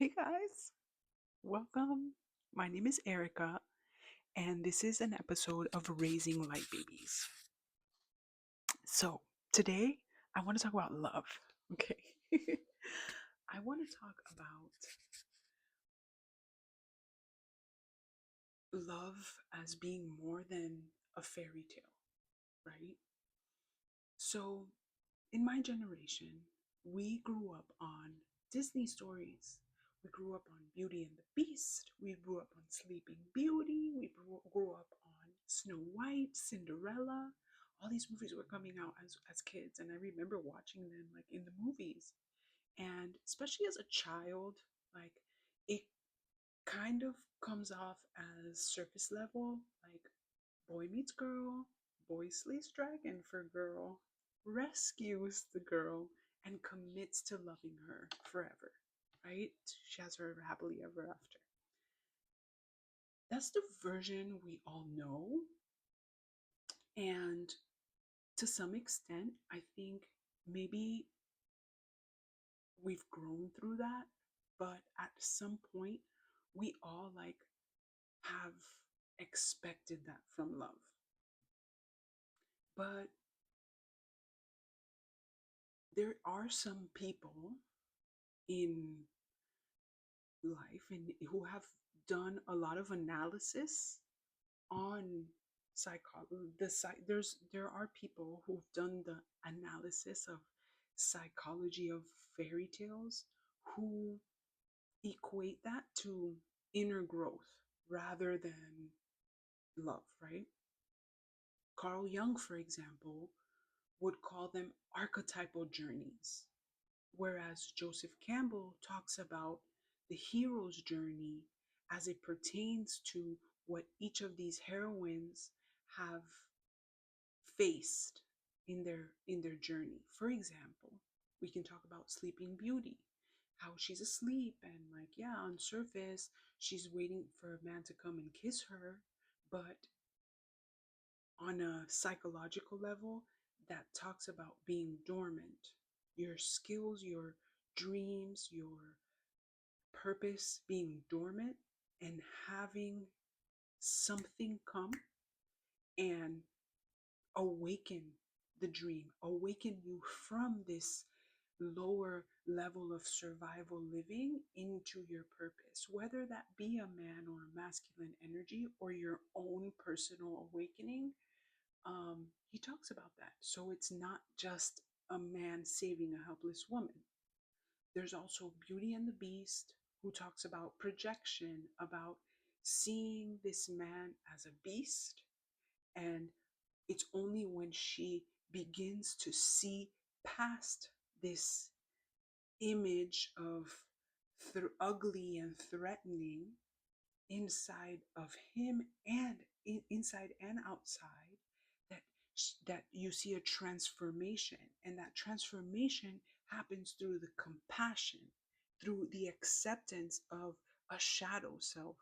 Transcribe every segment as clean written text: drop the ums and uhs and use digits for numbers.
Hey guys, welcome. My name is Erica, and this is an episode of Raising Light Babies. So, today I want to talk about love. Okay. I want to talk about love as being more than a fairy tale, right? So, in my generation, we grew up on Disney stories. We grew up on Beauty and the Beast. We grew up on Sleeping Beauty. We grew up on Snow White, Cinderella. All these movies were coming out as kids, and I remember watching them like in the movies. And especially as a child, like it kind of comes off as surface level, like boy meets girl, boy slays dragon for girl, rescues the girl, and commits to loving her forever, right? She has her happily ever after. That's the version we all know. And to some extent, I think maybe we've grown through that. But at some point, we all like have expected that from love. But there are some people in life and who have done a lot of analysis on psychology. There are people who've done the analysis of psychology of fairy tales who equate that to inner growth rather than love, right? Carl Jung, for example, would call them archetypal journeys, whereas Joseph Campbell talks about the hero's journey as it pertains to what each of these heroines have faced in their journey. For example, we can talk about Sleeping Beauty, how she's asleep and like yeah, on surface she's waiting for a man to come and kiss her, but on a psychological level, that talks about being dormant. Your skills, your dreams, your purpose being dormant and having something come and awaken the dream, awaken you from this lower level of survival living into your purpose, whether that be a man or a masculine energy or your own personal awakening. He talks about that. So it's not just a man saving a helpless woman. There's also Beauty and the Beast, who talks about projection, about seeing this man as a beast. And it's only when she begins to see past this image of ugly and threatening inside of him and inside and outside, that that you see a transformation, and that transformation happens through the compassion, through the acceptance of a shadow self.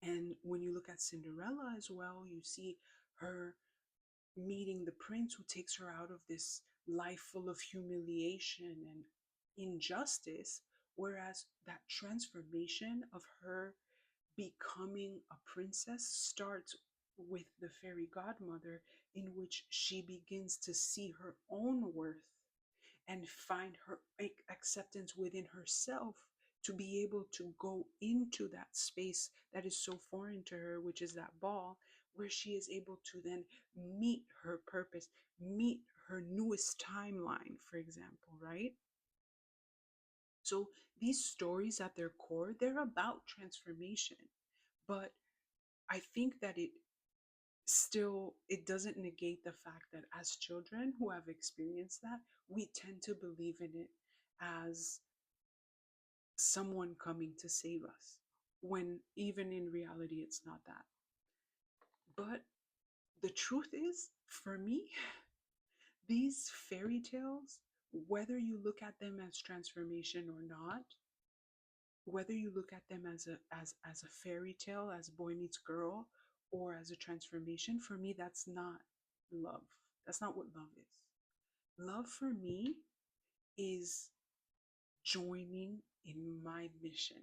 And when you look at Cinderella as well, you see her meeting the prince who takes her out of this life full of humiliation and injustice. Whereas that transformation of her becoming a princess starts with the fairy godmother, in which she begins to see her own worth and find her acceptance within herself to be able to go into that space that is so foreign to her, which is that ball, where she is able to then meet her purpose, meet her newest timeline, for example, right? So these stories at their core, they're about transformation. But I think that it doesn't negate the fact that as children who have experienced that, we tend to believe in it as someone coming to save us, when even in reality it's not that. But the truth is, for me, these fairy tales, whether you look at them as transformation or not, whether you look at them as a fairy tale, as boy meets girl, or as a transformation, for me that's not love. That's not what love is. Love for me is joining in my mission,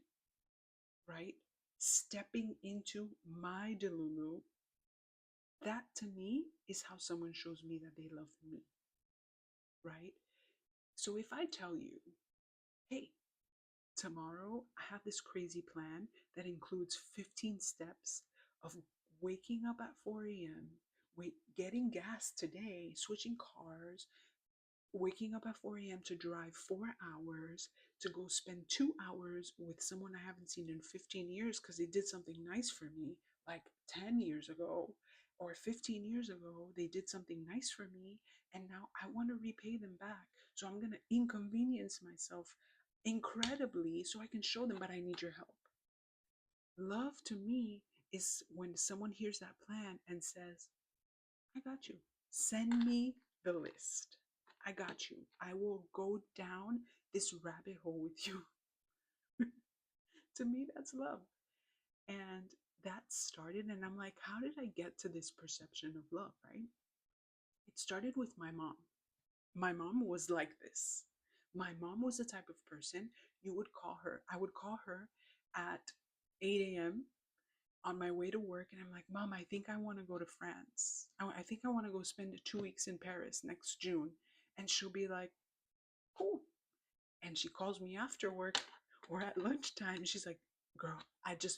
right? Stepping into my delulu. That to me is how someone shows me that they love me, right? So if I tell you, hey, tomorrow I have this crazy plan that includes 15 steps of waking up at 4 a.m., getting gas today, switching cars, waking up at 4 a.m. to drive 4 hours, to go spend 2 hours with someone I haven't seen in 15 years because they did something nice for me like 10 years ago or 15 years ago. They did something nice for me and now I want to repay them back. So I'm going to inconvenience myself incredibly so I can show them, but I need your help. Love to me is when someone hears that plan and says, I got you. Send me the list. I got you. I will go down this rabbit hole with you. To me, that's love. And that started, and I'm like, how did I get to this perception of love, right? It started with my mom. My mom was like this. My mom was the type of person you would call her. I would call her at 8 a.m. on my way to work, and I'm like, Mom, I think I want to go to France. I think I want to go spend 2 weeks in Paris next June. And she'll be like, cool. And she calls me after work or at lunchtime. She's like, girl,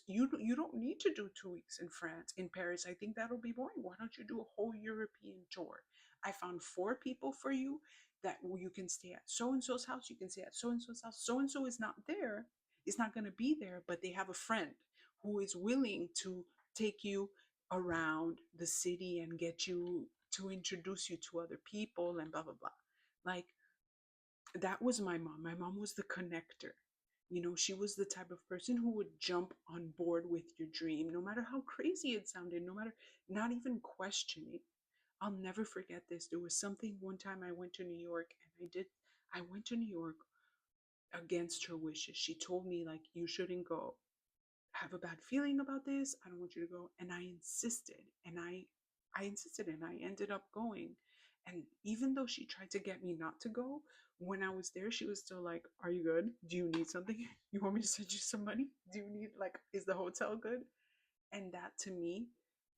you don't need to do 2 weeks in France, in Paris. I think that'll be boring. Why don't you do a whole European tour? I found 4 people for you that you can stay at so and so's house. You can stay at so and so's house. So and so is not there. It's not going to be there, but they have a friend who is willing to take you around the city and get you to introduce you to other people and blah blah blah. Like, that was my mom. My mom was the connector. You know, she was the type of person who would jump on board with your dream, no matter how crazy it sounded, no matter, not even questioning. I'll never forget this. There was something one time I went to New York and I went to New York against her wishes. She told me, like, you shouldn't go. I have a bad feeling about this. I don't want you to go. And I insisted. I insisted and I ended up going. And even though she tried to get me not to go, when I was there, she was still like, are you good? Do you need something? You want me to send you some money? Do you need, like, is the hotel good? And that to me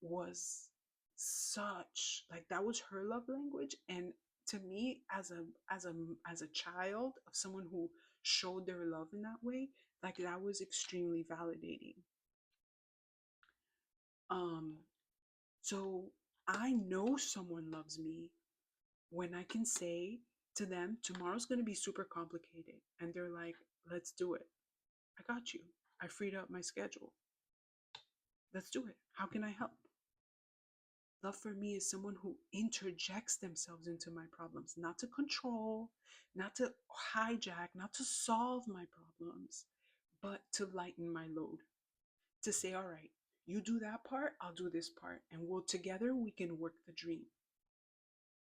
was such, like, that was her love language. And to me, as a child of someone who showed their love in that way, like, that was extremely validating. um so I know someone loves me when I can say to them, tomorrow's going to be super complicated, and they're like, let's do it. I got you. I freed up my schedule. Let's do it. How can I help? Love for me is someone who interjects themselves into my problems, not to control, not to hijack, not to solve my problems, but to lighten my load. To say, all right, you do that part, I'll do this part, and we'll together we can work the dream,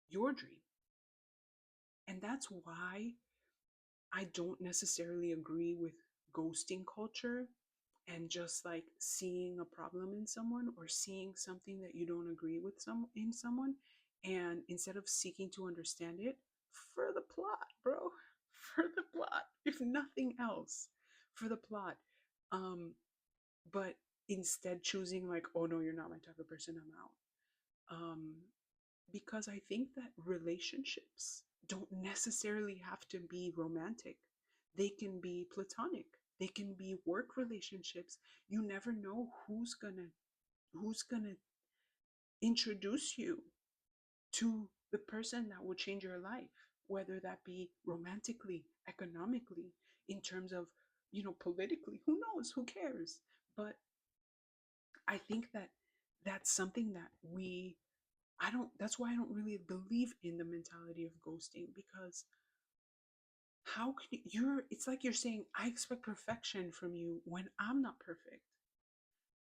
your dream. And that's why I don't necessarily agree with ghosting culture and just like seeing a problem in someone or seeing something that you don't agree with in someone, and instead of seeking to understand it, for the plot, bro, for the plot, if nothing else, for the plot. But instead choosing like, oh no, you're not my type of person, I'm out. Because I think that relationships don't necessarily have to be romantic. They can be platonic. They can be work relationships. You never know who's gonna introduce you to the person that will change your life, whether that be romantically, economically, in terms of, politically. Who knows? Who cares? But I think that that's something that I don't, that's why I don't really believe in the mentality of ghosting, because how can it's like you're saying, I expect perfection from you when I'm not perfect.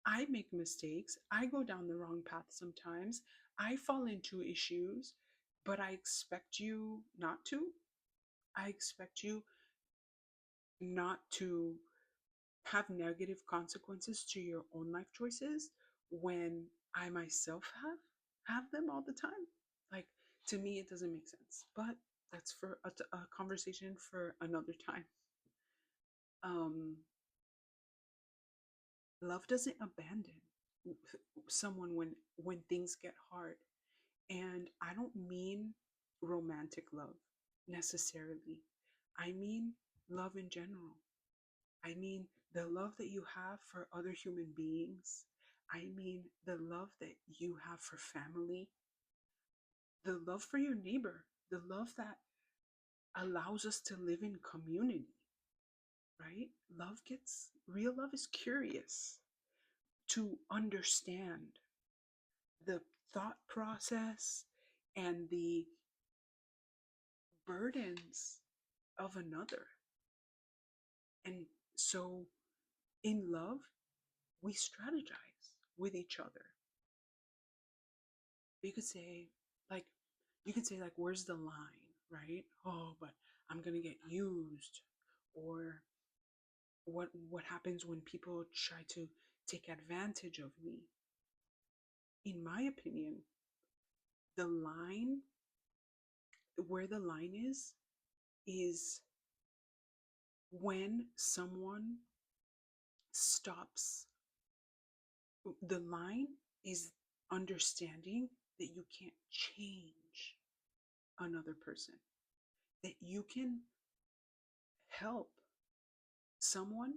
I make mistakes. I go down the wrong path sometimes. I fall into issues, but I expect you not to. I expect you not to have negative consequences to your own life choices when I myself have them all the time. Like, to me, it doesn't make sense. But that's for a conversation for another time. Um, love doesn't abandon someone when things get hard. And I don't mean romantic love necessarily. I mean love in general. I mean the love that you have for other human beings. I mean the love that you have for family, the love for your neighbor, the love that allows us to live in community, right? Real love is curious to understand the thought process and the burdens of another. And so in love, we strategize with each other. You could say, like, where's the line, right? Oh, but I'm gonna get used. Or what happens when people try to take advantage of me? In my opinion, the line, where the line is when someone stops. The line is understanding that you can't change another person, that you can help someone,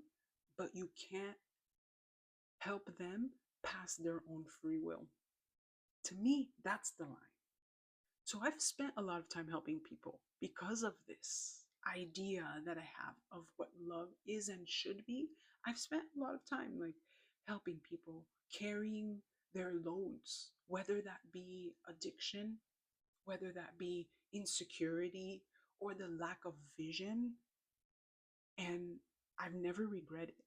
but you can't help them past their own free will. To me, that's the line. So I've spent a lot of time helping people because of this idea that I have of what love is and should be. I've spent a lot of time like helping people carrying their loads, whether that be addiction, whether that be insecurity or the lack of vision. And I've never regretted it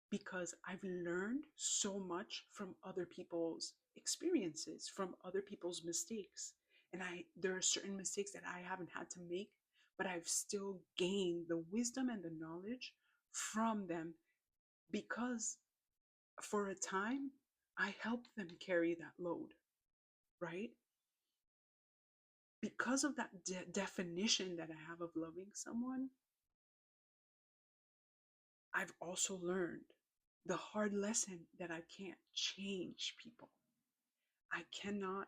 because I've learned so much from other people's experiences, from other people's mistakes. And there are certain mistakes that I haven't had to make, but I've still gained the wisdom and the knowledge from them because for a time I helped them carry that load, right? Because of that definition that I have of loving someone, I've also learned the hard lesson that I can't change people. I cannot,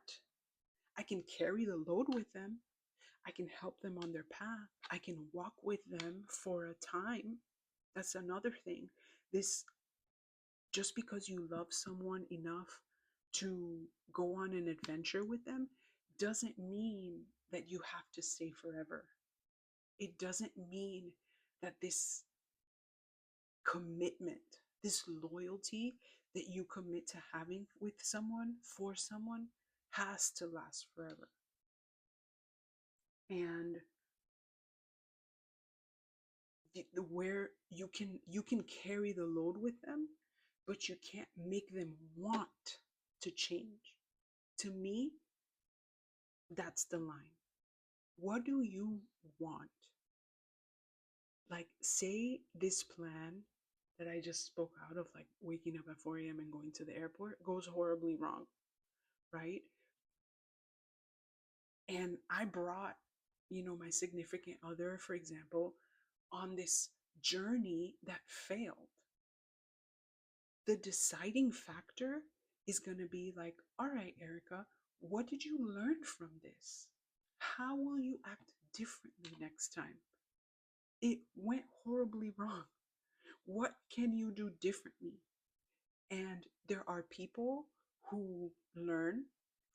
I can carry the load with them. I can help them on their path. I can walk with them for a time. That's another thing. This, just because you love someone enough to go on an adventure with them doesn't mean that you have to stay forever. It doesn't mean that this commitment, this loyalty that you commit to having with someone, for someone, has to last forever. And where you can carry the load with them, but you can't make them want to change. To me, that's the line. What do you want? Like, say this plan that I just spoke out of, like waking up at 4 a.m. and going to the airport, goes horribly wrong, right? And I brought, my significant other, for example, on this journey that failed. The deciding factor is going to be like, all right, Erica, what did you learn from this? How will you act differently next time? It went horribly wrong. What can you do differently? And there are people who learn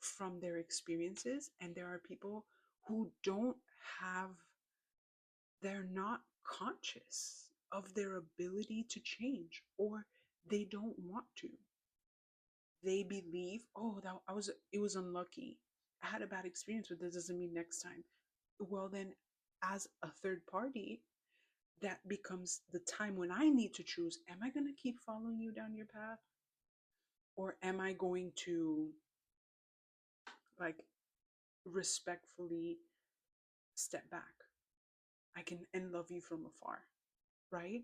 from their experiences, and there are people who don't have, they're not conscious of their ability to change, or they don't want to. They believe, oh, it was unlucky. I had a bad experience, but that doesn't mean next time. Well, then, as a third party, that becomes the time when I need to choose, am I going to keep following you down your path? Or am I going to, like, respectfully step back? I can and love you from afar, right?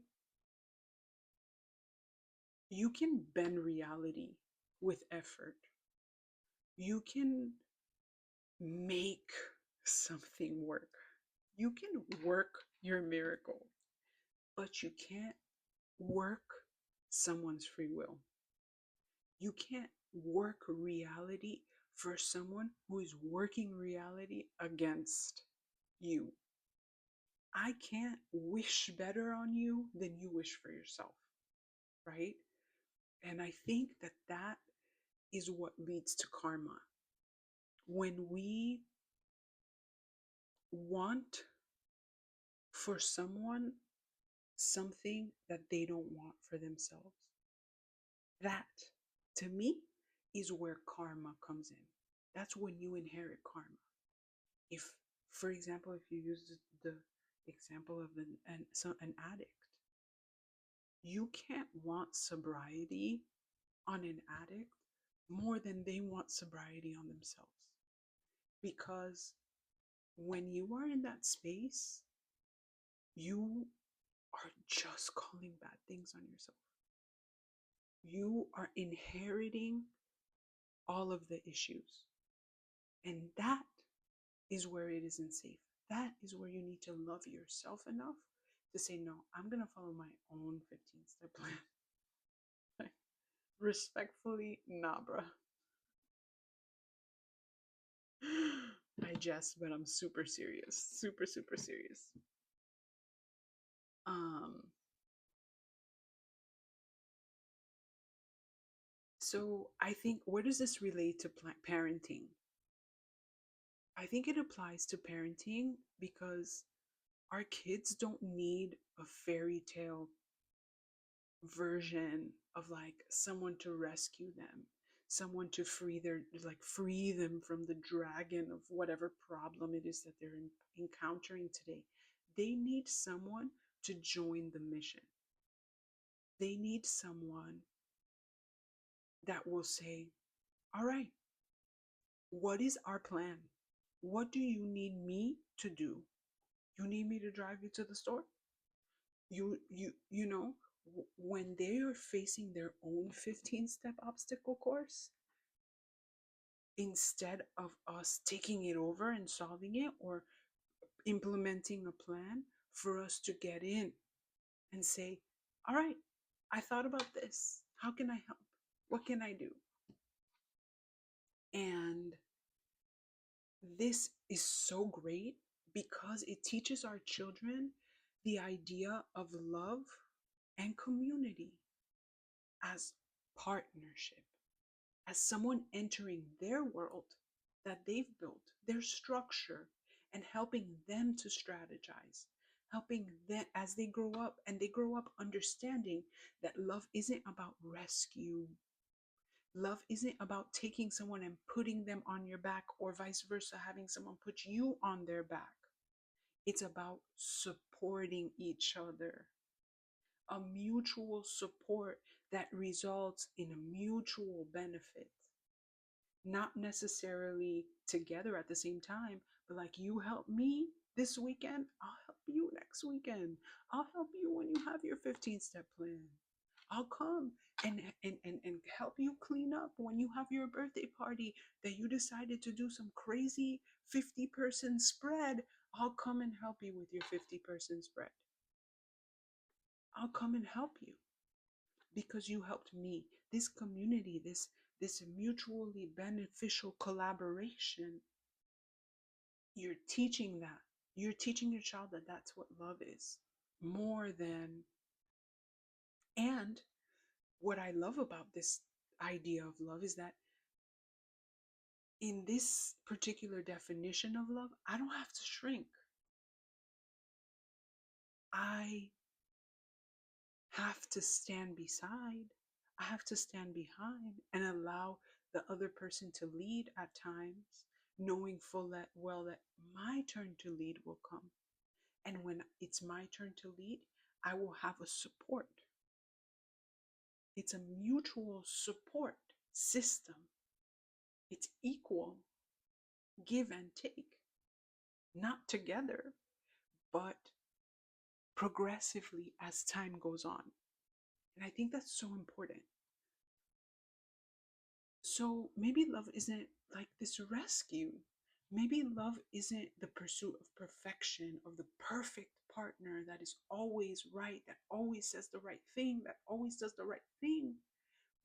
You can bend reality with effort. You can make something work. You can work your miracle. but you can't work someone's free will. You can't work reality for someone who is working reality against you. I can't wish better on you than you wish for yourself, right? And I think that that is what leads to karma. When we want for someone something that they don't want for themselves, that to me is where karma comes in. That's when you inherit karma. If, for example, if you use the example of an addict, you can't want sobriety on an addict more than they want sobriety on themselves. Because when you are in that space, you are just calling bad things on yourself. You are inheriting all of the issues. And that is where it isn't safe. That is where you need to love yourself enough to say, no, I'm going to follow my own 15-step plan. Respectfully, nah, bruh. I jest, but I'm super serious. Super, super serious. Um, so I think, where does this relate to parenting? I think it applies to parenting because our kids don't need a fairy tale version of like someone to rescue them, someone to free them from the dragon of whatever problem it is that they're encountering today. They need someone to join the mission. They need someone that will say, all right, what is our plan? What do you need me to do? You need me to drive you to the store? You know, when they are facing their own 15-step obstacle course, instead of us taking it over and solving it or implementing a plan for us to get in and say, all right, I thought about this. How can I help? What can I do? And this is so great because it teaches our children the idea of love and community as partnership, as someone entering their world that they've built, their structure, and helping them to strategize, helping them as they grow up, and they grow up understanding that love isn't about rescue. Love isn't about taking someone and putting them on your back, or vice versa, having someone put you on their back. It's about supporting each other, a mutual support that results in a mutual benefit. Not necessarily together at the same time, but like, you help me this weekend, I'll help you next weekend. I'll help you when you have your 15-step plan. I'll come and help you clean up when you have your birthday party that you decided to do some crazy 50-person spread. I'll come and help you with your 50-person spread. I'll come and help you because you helped me. This community, this mutually beneficial collaboration, you're teaching that. You're teaching your child that that's what love is. More than, and what I love about this idea of love is that in this particular definition of love, I don't have to shrink. I have to stand beside. I have to stand behind and allow the other person to lead at times, knowing full well that my turn to lead will come. And when it's my turn to lead, I will have a support. It's a mutual support system. It's equal, give and take, not together, but progressively as time goes on. And I think that's so important. So maybe love isn't like this rescue. Maybe love isn't the pursuit of perfection, of the perfect partner that is always right, that always says the right thing, that always does the right thing,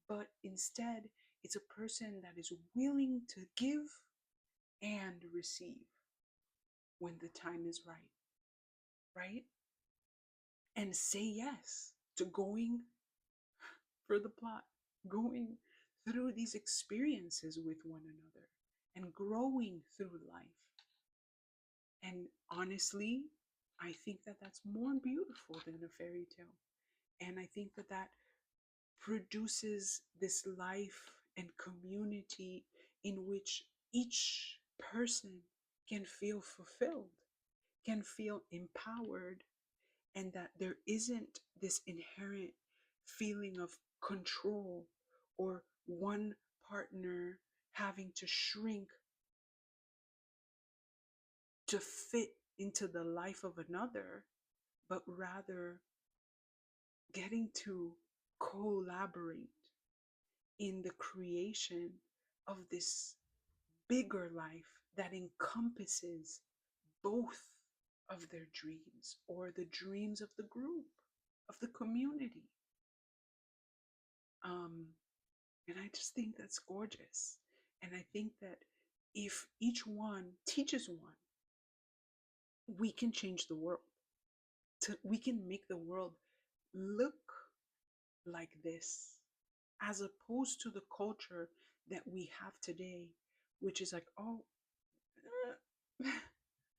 but instead it's a person that is willing to give and receive when the time is right, right? And say yes to going for the plot, going through these experiences with one another and growing through life. And honestly, I think that that's more beautiful than a fairy tale. And I think that that produces this life and community in which each person can feel fulfilled, can feel empowered, and that there isn't this inherent feeling of control or one partner having to shrink to fit into the life of another, but rather getting to collaborate in the creation of this bigger life that encompasses both of their dreams or the dreams of the group, of the community. Um, and I just think that's gorgeous. And I think that if each one teaches one, we can change the world. We can make the world look like this, as opposed to the culture that we have today, which is like, oh,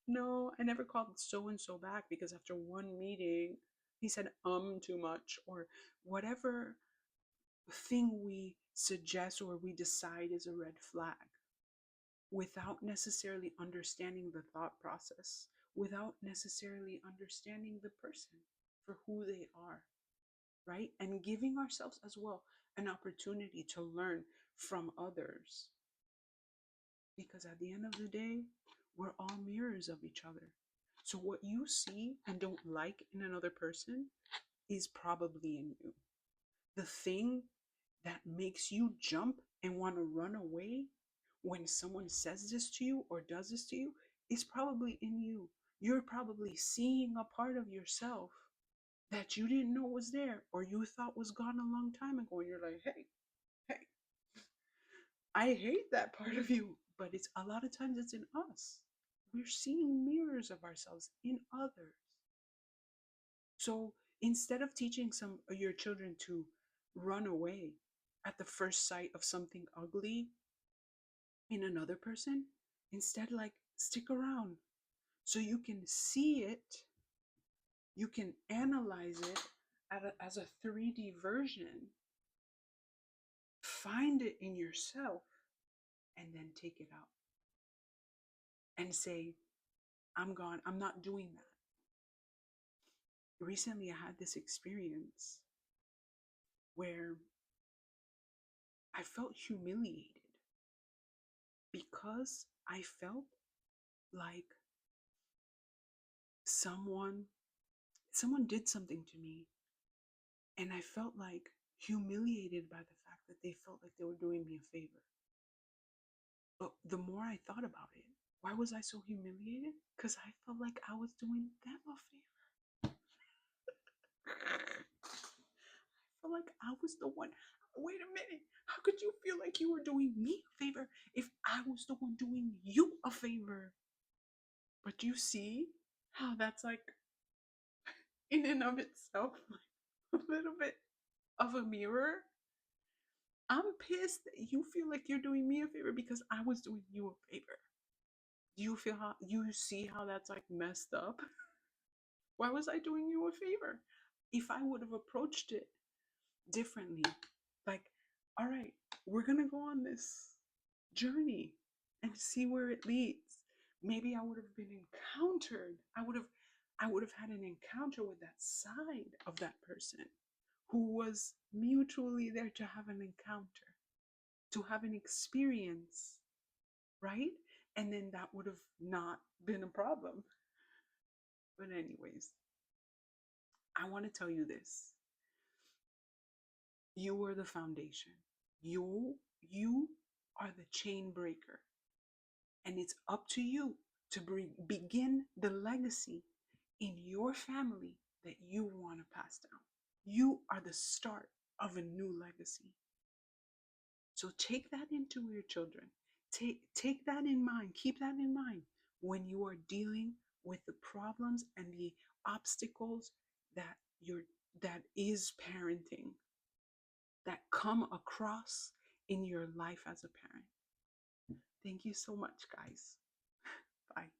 no, I never called so and so back because after one meeting, he said too much, or whatever thing we suggest or we decide is a red flag, without necessarily understanding the thought process, without necessarily understanding the person for who they are, right? And giving ourselves as well an opportunity to learn from others. Because at the end of the day, we're all mirrors of each other. So what you see and don't like in another person is probably in you. The thing that makes you jump and want to run away when someone says this to you or does this to you is probably in you. You're probably seeing a part of yourself that you didn't know was there or you thought was gone a long time ago. And you're like, hey, I hate that part of you. But it's a lot of times it's in us. We're seeing mirrors of ourselves in others. So instead of teaching some of your children to run away at the first sight of something ugly in another person, instead, like, stick around so you can see it, you can analyze it as a 3D version, find it in yourself, and then take it out and say, I'm gone, I'm not doing that. Recently, I had this experience where I felt humiliated because I felt like someone did something to me, and I felt like humiliated by the fact that they felt like they were doing me a favor. But the more I thought about it, why was I so humiliated? Because I felt like I was doing them a favor. I felt like I was the one. Wait a minute. How could you feel like you were doing me a favor if I was the one doing you a favor? But you see how that's like, in and of itself, like a little bit of a mirror. I'm pissed that you feel like you're doing me a favor because I was doing you a favor. You feel how you see how that's like messed up? Why was I doing you a favor? If I would have approached it differently, like, all right, we're gonna go on this journey and see where it leads. Maybe I would have been encountered. I would have had an encounter with that side of that person who was mutually there to have an encounter, to have an experience, right? And then that would have not been a problem. But anyways, I want to tell you this. You are the foundation. You are the chain breaker. And it's up to you to begin the legacy in your family that you want to pass down. You are the start of a new legacy. So take that into your children. Take that in mind. Keep that in mind when you are dealing with the problems and the obstacles that you're that is parenting, that come across in your life as a parent. Thank you so much, guys. Bye.